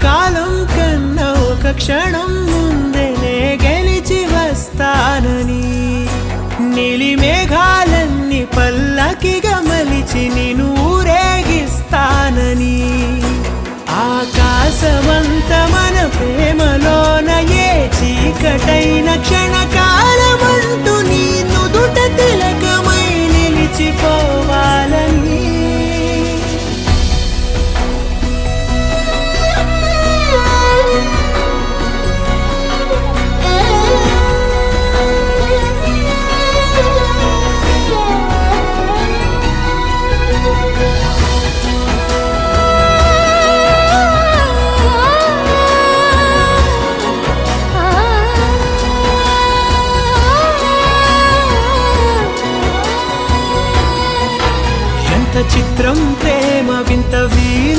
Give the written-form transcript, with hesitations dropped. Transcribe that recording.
కాలం కన్నా ఒక క్షణం ముందేనే గెలిచి వస్తానని, నీలి మేఘాలన్నీ పల్లకిగా మలిచి నిన్ను ఊరేగిస్తానని, ఆకాశమంత మన ప్రేమలోన ఏ చీకటైన క్షణకాలమంటూ నీ నుదుట తిలకమై నిలిచిపోవాలని. చిత్రం ప్రేమ వింత వీణ